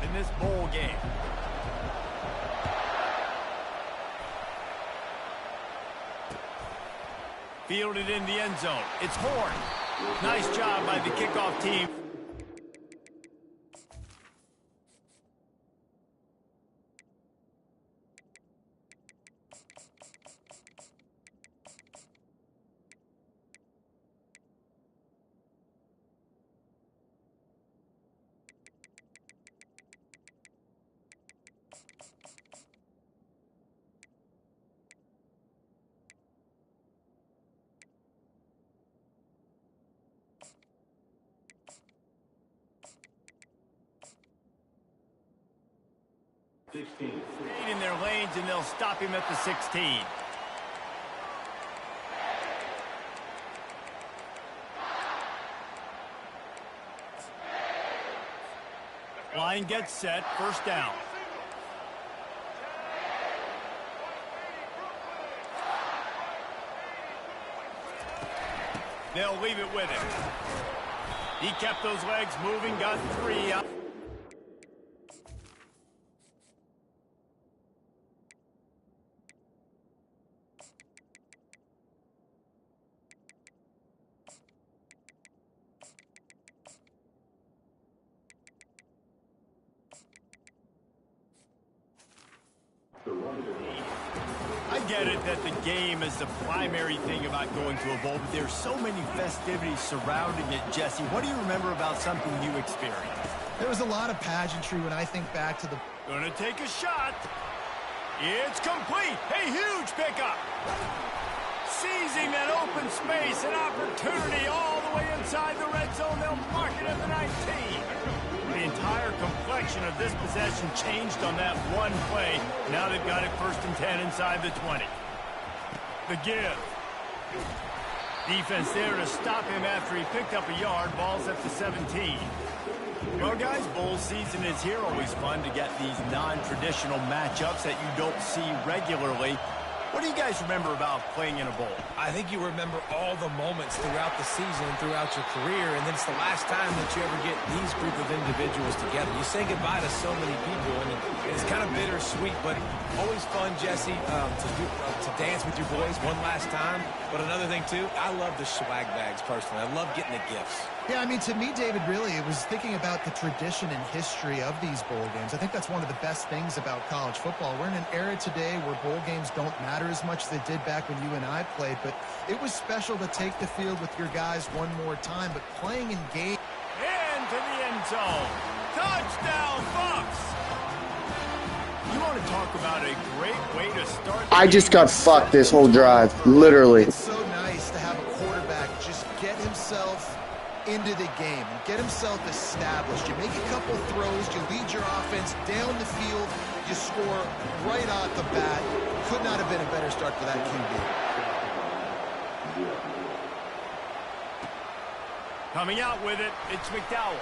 in this bowl game. Fielded in the end zone. It's Horn. Nice job by the kickoff team. Stayed in their lanes, and they'll stop him at the 16. Line gets set, first down. They'll leave it with him. He kept those legs moving, got 3 out. I get it that the game is the primary thing about going to a bowl, but there's so many festivities surrounding it. Jesse, what do you remember about something you experienced? There was a lot of pageantry when I think back to the... Gonna take a shot. It's complete. A huge pickup. Seizing that open space, an opportunity all the way inside the red zone. They'll mark it at the 19. The entire complexion of this possession changed on that one play. Now they've got it 1st and 10 inside the 20. The give. Defense there to stop him after he picked up a yard. Ball's at the 17. Well, guys, bowl season is here. Always fun to get these non-traditional matchups that you don't see regularly. What do you guys remember about playing in a bowl? I think you remember all the moments throughout the season, throughout your career, and then it's the last time that you ever get these group of individuals together. You say goodbye to so many people, and it's kind of bittersweet, but always fun, Jesse, to dance with your boys one last time. But another thing, too, I love the swag bags, personally. I love getting the gifts. Yeah, I mean, to me, David, really, it was thinking about the tradition and history of these bowl games. I think that's one of the best things about college football. We're in an era today where bowl games don't matter as much as they did back when you and I played, but it was special to take the field with your guys one more time, but playing in game... Into the end zone. Touchdown, Bucks! You want to talk about a great way to start... I just got fucked this whole drive, literally. It's so nice to have a quarterback just get himself into the game and get himself established. You make a couple throws, you lead your offense down the field, you score right off the bat. Could not have been a better start for that QB. Coming out with it, it's McDowell.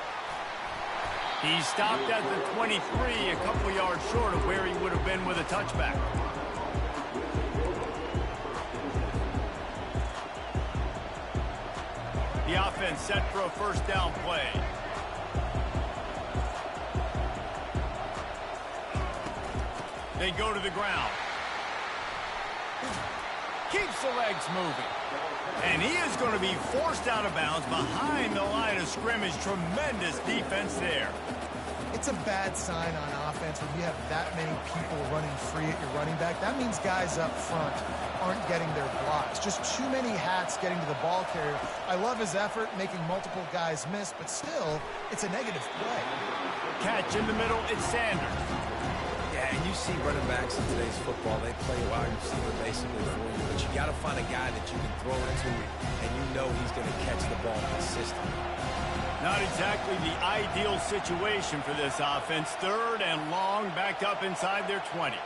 He stopped at the 23, a couple yards short of where he would have been with a touchback. The offense set for a first down play. They go to the ground. Keeps the legs moving. And he is going to be forced out of bounds behind the line of scrimmage. Tremendous defense there. It's a bad sign on offense when you have that many people running free at your running back. That means guys up front aren't getting their blocks. Just too many hats getting to the ball carrier. I love his effort, making multiple guys miss, but still, it's a negative play. Catch in the middle, it's Sanders. Yeah, and you see running backs in today's football, they play a wide receiver basically for you, but you got to find a guy that you can throw it to, and you know he's going to catch the ball consistently. Not exactly the ideal situation for this offense. 3rd and long, back up inside their 20.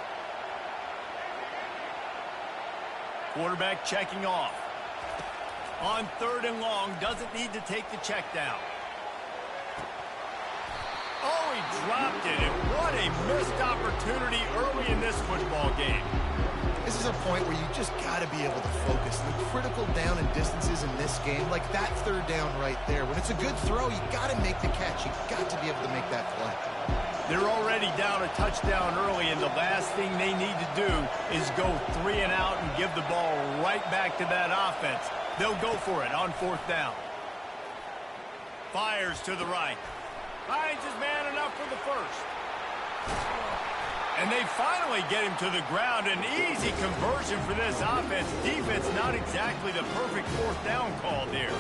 Quarterback checking off. On 3rd and long, doesn't need to take the check down. Oh, he dropped it, and what a missed opportunity early in this football game. This is a point where you just got to be able to focus. The critical down and distances in this game, like that 3rd down right there. When it's a good throw, you got to make the catch. You got to be able to make that play. They're already down a touchdown early, and the last thing they need to do is go 3 and out and give the ball right back to that offense. They'll go for it on 4th down. Fires to the right. Finds his man enough for the first. And they finally get him to the ground. An easy conversion for this offense. Defense not exactly the perfect 4th down call there.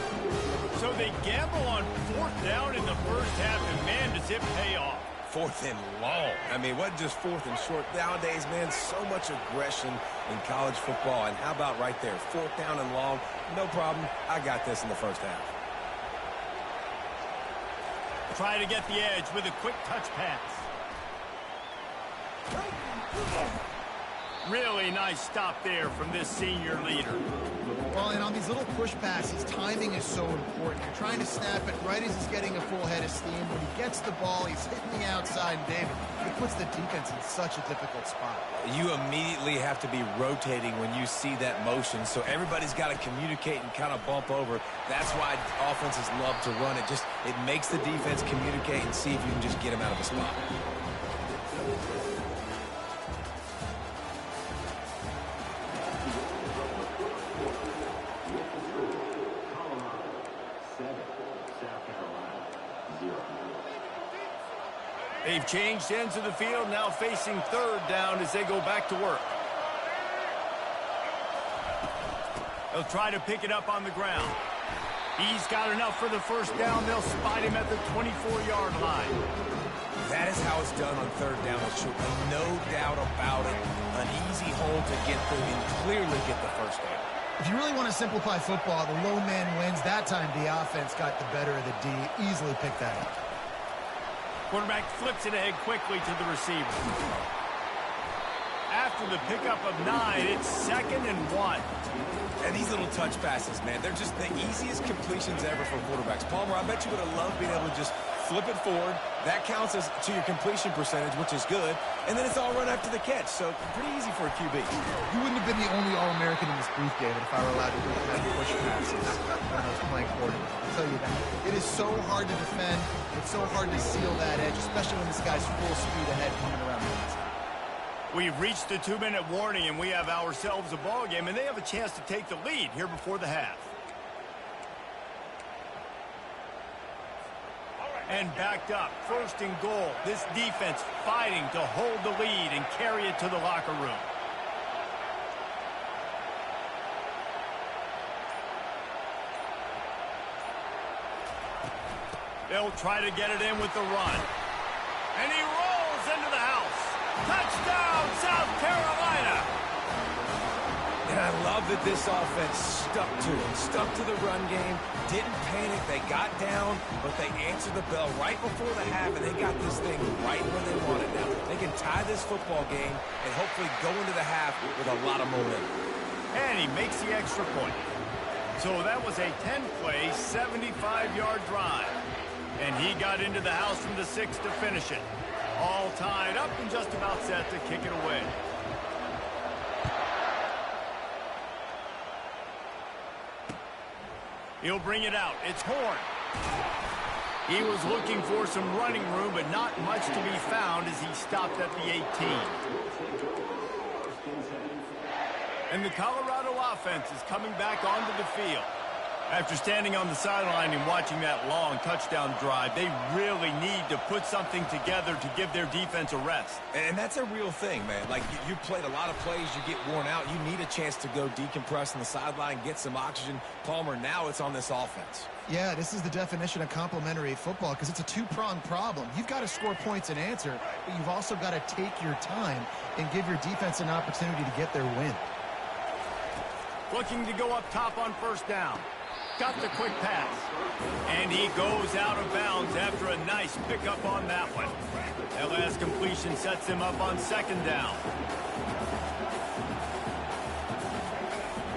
So they gamble on 4th down in the first half, and man, does it pay off. 4th and long. I mean, what just 4th and short? Nowadays, man, so much aggression in college football. And how about right there? 4th down and long. No problem. I got this in the first half. Try to get the edge with a quick touch pass. Really nice stop there from this senior leader. Well, and on these little push passes, timing is so important. You're trying to snap it right as he's getting a full head of steam. When he gets the ball, he's hitting the outside, and David, it puts the defense in such a difficult spot. You immediately have to be rotating when you see that motion, so everybody's got to communicate and kind of bump over. That's why offenses love to run it. It makes the defense communicate and see if you can just get him out of a spot. They've changed ends of the field, now facing 3rd down as they go back to work. They'll try to pick it up on the ground. He's got enough for the first down. They'll spot him at the 24-yard line. That is how it's done on 3rd down. No doubt about it. An easy hole to get through and clearly get the first down. If you really want to simplify football, the low man wins. That time the offense got the better of the D. Easily picked that up. Quarterback flips it ahead quickly to the receiver. After the pickup of 9, it's 2nd and 1. And these little touch passes, man, they're just the easiest completions ever for quarterbacks. Palmer, I bet you would have loved being able to just flip it forward. That counts as to your completion percentage, which is good. And then it's all run after the catch, so pretty easy for a QB. You wouldn't have been the only All-American in this booth, David, if I were allowed to do that push passes when I was playing quarterback. I'll tell you that. It is so hard to defend. It's so hard to seal that edge, especially when this guy's full speed ahead coming around the inside. We've reached the 2-minute warning, and we have ourselves a ball game, and they have a chance to take the lead here before the half. And backed up, 1st and goal. This defense fighting to hold the lead and carry it to the locker room. They'll try to get it in with the run. And he rolls into the house. Touchdown, South Carolina! And I love that this offense stuck to it, stuck to the run game, didn't panic, they got down, but they answered the bell right before the half, and they got this thing right where they want it now. They can tie this football game and hopefully go into the half with a lot of momentum. And he makes the extra point. So that was a 10-play, 75-yard drive. And he got into the house from the 6 to finish it. All tied up and just about set to kick it away. He'll bring it out. It's Horn. He was looking for some running room, but not much to be found as he stopped at the 18. And the Colorado offense is coming back onto the field. After standing on the sideline and watching that long touchdown drive, they really need to put something together to give their defense a rest. And that's a real thing, man. Like, you played a lot of plays, you get worn out. You need a chance to go decompress on the sideline, get some oxygen. Palmer, now it's on this offense. Yeah, this is the definition of complementary football because it's a two-pronged problem. You've got to score points and answer, but you've also got to take your time and give your defense an opportunity to get their win. Looking to go up top on 1st down. Got the quick pass. And he goes out of bounds after a nice pickup on that one. That last completion sets him up on 2nd down.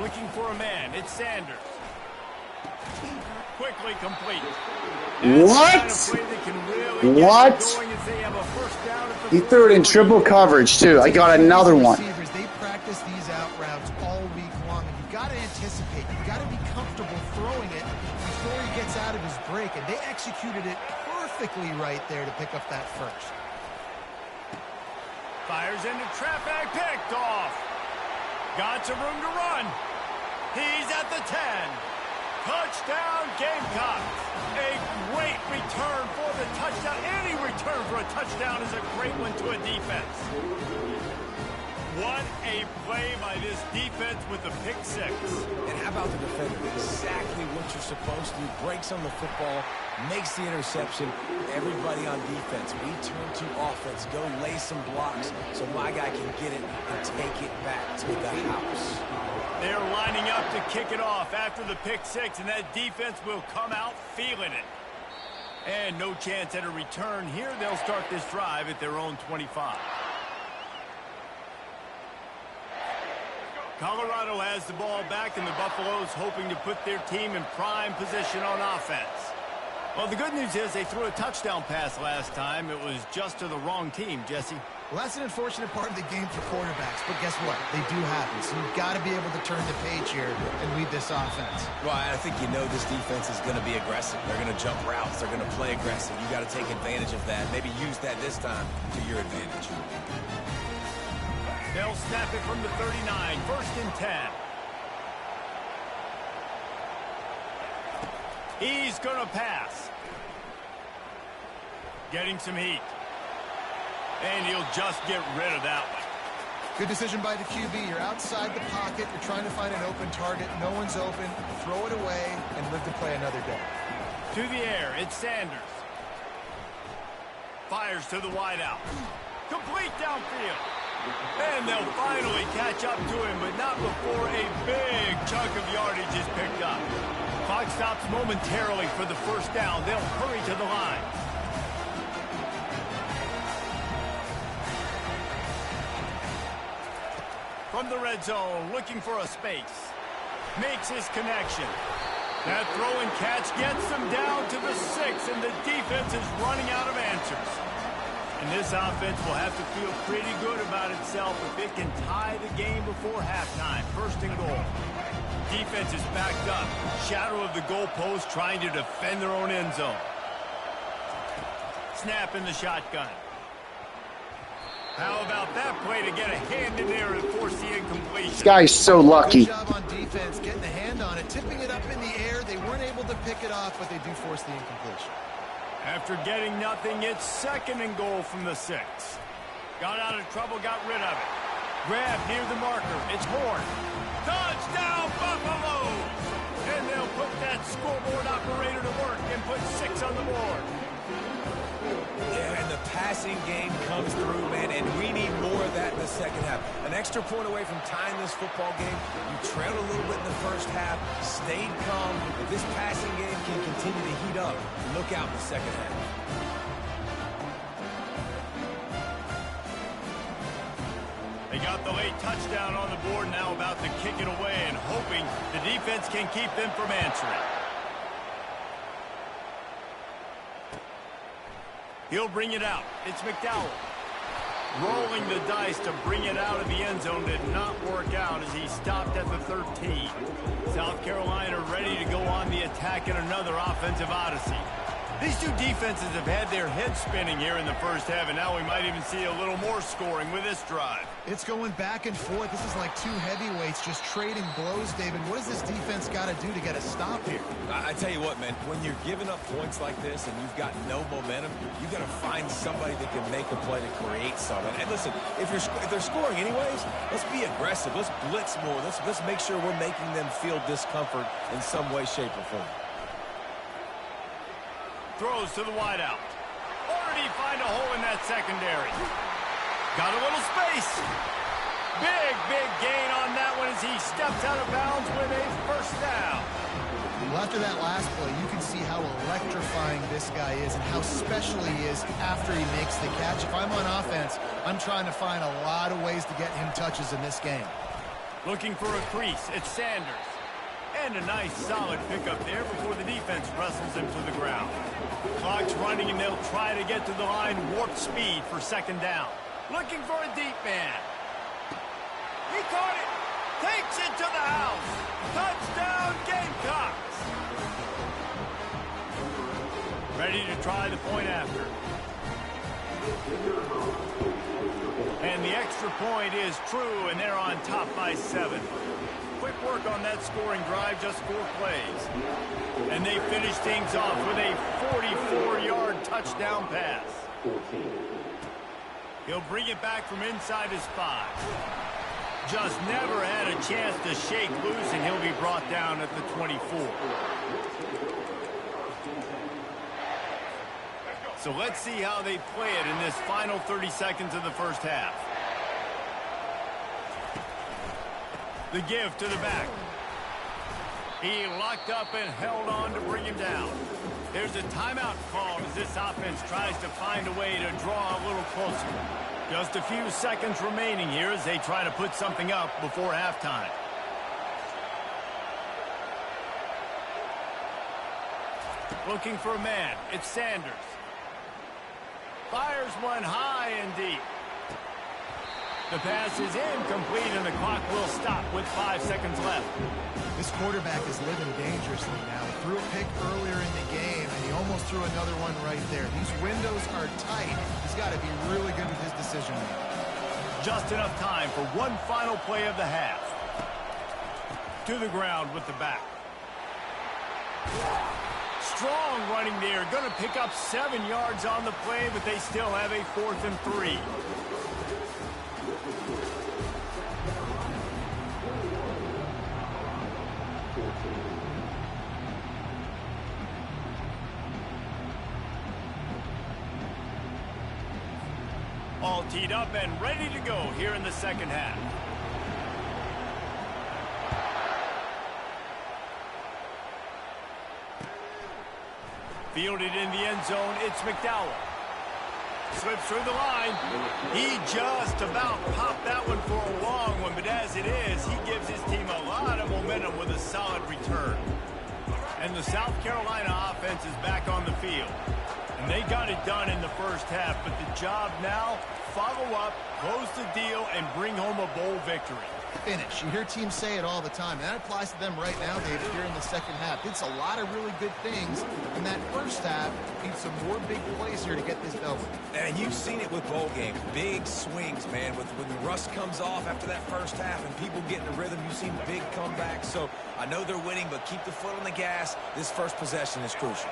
Looking for a man. It's Sanders. Quickly complete. What? What? He threw it in triple coverage, too. I got another one. They practice these out routes all week long, and you've got to anticipate. You've got to be comfortable throwing it before he gets out of his break, and they executed it perfectly right there to pick up that first. Fires into traffic, picked off. Got some room to run. He's at the 10. Touchdown, Gamecocks. A great return for the touchdown. Any return for a touchdown is a great one to a defense. What a play by this defense with the pick six. And how about the defender? Exactly what you're supposed to do. Breaks on the football, makes the interception. Everybody on defense, we turn to offense. Go lay some blocks so my guy can get it and take it back to the house. They're lining up to kick it off after the pick six, and that defense will come out feeling it. And no chance at a return here. They'll start this drive at their own 25. Colorado has the ball back, and the Buffaloes hoping to put their team in prime position on offense. Well, the good news is they threw a touchdown pass last time. It was just to the wrong team, Jesse. Well, that's an unfortunate part of the game for quarterbacks, but guess what? They do happen, so you've got to be able to turn the page here and lead this offense. Well, I think you know this defense is going to be aggressive. They're going to jump routes. They're going to play aggressive. You got to take advantage of that. Maybe use that this time to your advantage. They'll snap it from the 39, 1st and 10. He's going to pass. Getting some heat. And he'll just get rid of that one. Good decision by the QB. You're outside the pocket. You're trying to find an open target. No one's open. Throw it away and live to play another day. To the air, it's Sanders. Fires to the wideout. Complete downfield. And they'll finally catch up to him, but not before a big chunk of yardage is picked up. Clock stops momentarily for the first down. They'll hurry to the line. From the red zone, looking for a space. Makes his connection. That throw and catch gets them down to the 6, and the defense is running out of answers. And this offense will have to feel pretty good about itself if it can tie the game before halftime. 1st and goal. Defense is backed up. Shadow of the goalpost trying to defend their own end zone. Snap in the shotgun. How about that play to get a hand in there and force the incompletion? This guy's so lucky. Good job on defense, getting a hand on it, tipping it up in the air. They weren't able to pick it off, but they do force the incompletion. After getting nothing, it's 2nd and goal from the 6. Got out of trouble, got rid of it. Grab near the marker. It's Horn. Touchdown, Buffaloes! And they'll put that scoreboard operator to work and put 6 on the board. Yeah, and the passing game comes through, man, and we need more of that in the second half. An extra point away from tying this football game. You trailed a little bit in the first half, stayed calm. If this passing game can continue to heat up, look out in the second half. They got the late touchdown on the board, now about to kick it away and hoping the defense can keep them from answering. He'll bring it out. It's McDowell. Rolling the dice to bring it out of the end zone did not work out as he stopped at the 13. South Carolina ready to go on the attack in another offensive odyssey. These two defenses have had their heads spinning here in the first half, and now we might even see a little more scoring with this drive. It's going back and forth. This is like two heavyweights just trading blows, David. What does this defense got to do to get a stop here? I tell you what, man, when you're giving up points like this and you've got no momentum, you got to find somebody that can make a play to create something. And listen, if they're scoring anyways, let's be aggressive. Let's blitz more. Let's make sure we're making them feel discomfort in some way, shape, or form. Throws to the wideout. Or did he find a hole in that secondary? Got a little space. Big gain on that one as he steps out of bounds with a first down. Well, after that last play, you can see how electrifying this guy is and how special he is after he makes the catch. If I'm on offense, I'm trying to find a lot of ways to get him touches in this game. Looking for a crease. It's Sanders. And a nice solid pickup there before the defense wrestles him to the ground. Clock's running and they'll try to get to the line warp speed for 2nd down. Looking for a deep man. He caught it. Takes it to the house. Touchdown Gamecocks. Ready to try the point after. And the extra point is true, and they're on top by 7. Quick work on that scoring drive, just 4 plays. And they finish things off with a 44-yard touchdown pass. He'll bring it back from inside his 5. Just never had a chance to shake loose, and he'll be brought down at the 24. So let's see how they play it in this final 30 seconds of the first half. The give to the back. He locked up and held on to bring him down. There's a timeout called as this offense tries to find a way to draw a little closer. Just a few seconds remaining here as they try to put something up before halftime. Looking for a man. It's Sanders. Fires one high and deep. The pass is incomplete, and the clock will stop with 5 seconds left. This quarterback is living dangerously now. He threw a pick earlier in the game, and he almost threw another one right there. These windows are tight. He's got to be really good with his decision making. Just enough time for one final play of the half. To the ground with the back. Strong running there. Going to pick up 7 yards on the play, but they still have a 4th and 3. All teed up and ready to go here in the second half. Fielded in the end zone, it's McDowell. Slips through the line. He just about popped that one for a long one, but as it is, he gives his team a lot of momentum with a solid return. And the South Carolina offense is back on the field. And they got it done in the first half, but the job now, follow up, close the deal, and bring home a bowl victory. Finish. You hear teams say it all the time. And that applies to them right now, David, here in the second half. It's a lot of really good things in that first half. Need some more big plays here to get this W. And you've seen it with bowl games. Big swings, man. When the rust comes off after that first half and people get in the rhythm, you've seen big comebacks. So I know they're winning, but keep the foot on the gas. This first possession is crucial.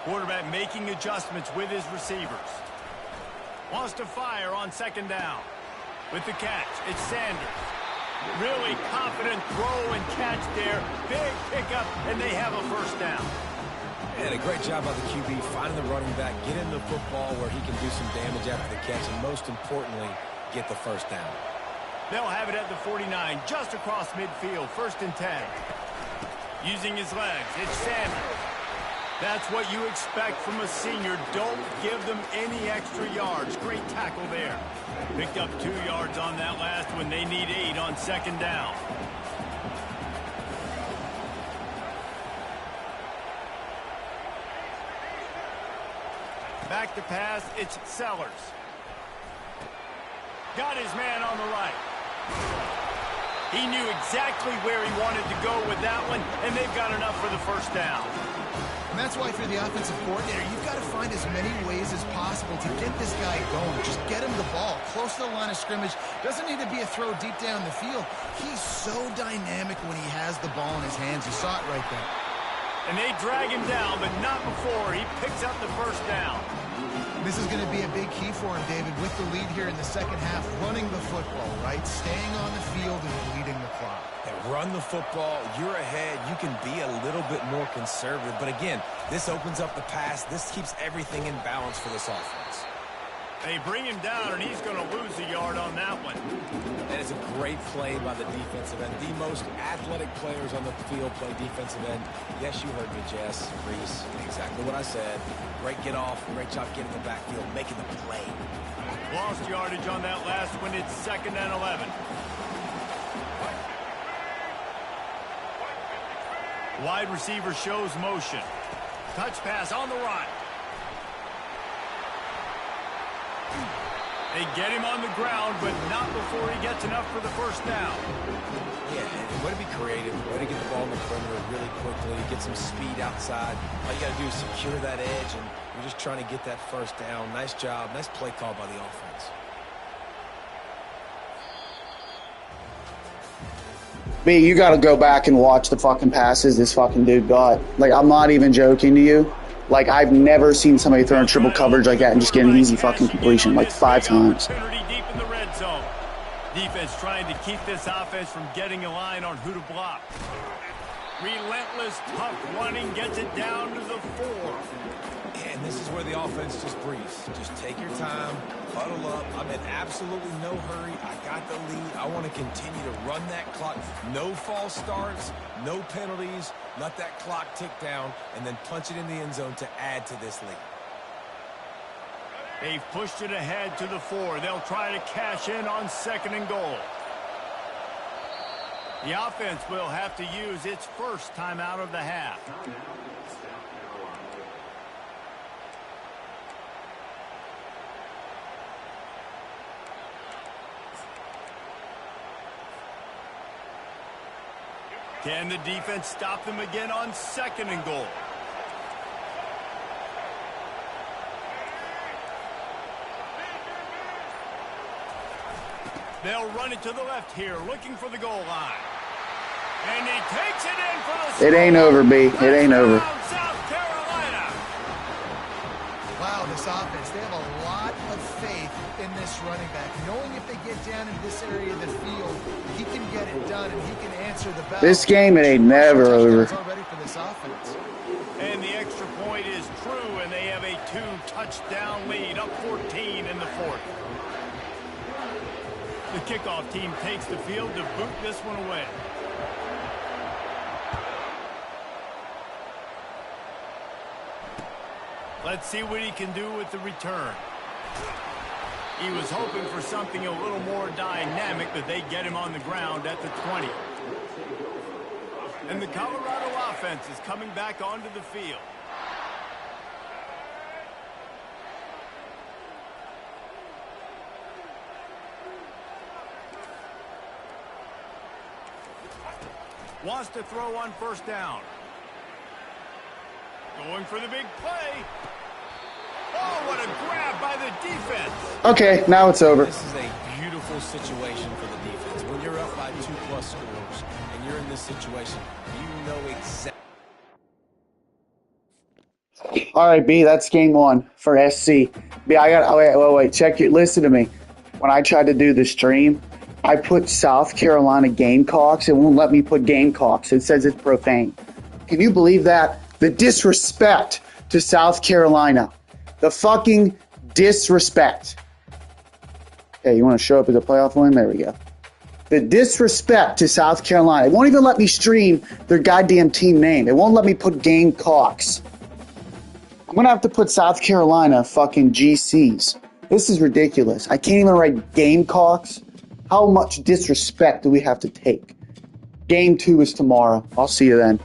Quarterback making adjustments with his receivers. Wants to fire on second down. With the catch, it's Sanders. Really confident throw and catch there. Big pickup, and they have a first down. And a great job by the QB finding the running back, get him the football where he can do some damage after the catch, and most importantly, get the first down. They'll have it at the 49, just across midfield, 1st and 10. Using his legs, it's Sanders. That's what you expect from a senior. Don't give them any extra yards. Great tackle there. Picked up 2 yards on that last one. They need 8 on second down. Back to pass, it's Sellers. Got his man on the right. He knew exactly where he wanted to go with that one, and they've got enough for the first down. And that's why for the offensive coordinator, you've got to find as many ways as possible to get this guy going. Just get him the ball close to the line of scrimmage. Doesn't need to be a throw deep down the field. He's so dynamic when he has the ball in his hands. You saw it right there. And they drag him down, but not before he picks up the first down. This is going to be a big key for him, David, with the lead here in the second half, running the football, right? Staying on the field and bleeding the clock. And run the football, you're ahead, you can be a little bit more conservative. But again, this opens up the pass. This keeps everything in balance for this offense. They bring him down, and he's going to lose a yard on that one. That is a great play by the defensive end. The most athletic players on the field play defensive end. Yes, you heard me, Jess, Reese. Exactly what I said. Great get off. Great job getting the backfield, making the play. Lost yardage on that last one. It's 2nd and 11. Wide receiver shows motion. Touch pass on the right. They get him on the ground, but not before he gets enough for the first down. Yeah, and way to be creative, way to get the ball in the perimeter really quickly, get some speed outside. All you got to do is secure that edge, and you're just trying to get that first down. Nice job, nice play call by the offense. B, you got to go back and watch the fucking passes this fucking dude got. Like, I'm not even joking to you. Like, I've never seen somebody throw in triple coverage like that and just get an easy fucking completion, like 5 times. Deep in the red zone. Defense trying to keep this offense from getting a line on who to block. Relentless, tough running gets it down to the 4. And this is where the offense just breathes. Just take your time, huddle up. I'm in absolutely no hurry. I got the lead. I want to continue to run that clock. No false starts, no penalties. Let that clock tick down, and then punch it in the end zone to add to this lead. They've pushed it ahead to the 4. They'll try to cash in on 2nd and goal. The offense will have to use its first timeout of the half. Can the defense stop them again on 2nd and goal? They'll run it to the left here, looking for the goal line. And he takes it in for the... It ain't over, B. It ain't over. South Carolina. Wow, this offense, they have a lot of faith in this running back. Knowing if they get down in this area of the field, he can get it done and he can answer the bell. This game, it ain't never over. Already for this offense. And the extra point is true, and they have a 2-touchdown lead, up 14 in the 4th. The kickoff team takes the field to boot this one away. Let's see what he can do with the return. He was hoping for something a little more dynamic, but they get him on the ground at the 20. And the Colorado offense is coming back onto the field. Wants to throw on 1st down. Going for the big play. Oh, what a grab by the defense. Okay, now it's over. This is a beautiful situation for the defense. When you're up by 2+ scores and you're in this situation, you know exactly. All right, B, that's game 1 for SC. B, I got. Wait. Check your. Listen to me. When I tried to do the stream, I put South Carolina Gamecocks. It won't let me put Gamecocks. It says it's profane. Can you believe that? The disrespect to South Carolina. The fucking disrespect. Hey, you want to show up as a playoff win? There we go. The disrespect to South Carolina. It won't even let me stream their goddamn team name. It won't let me put Gamecocks. I'm going to have to put South Carolina fucking GCs. This is ridiculous. I can't even write Gamecocks. How much disrespect do we have to take? Game 2 is tomorrow. I'll see you then.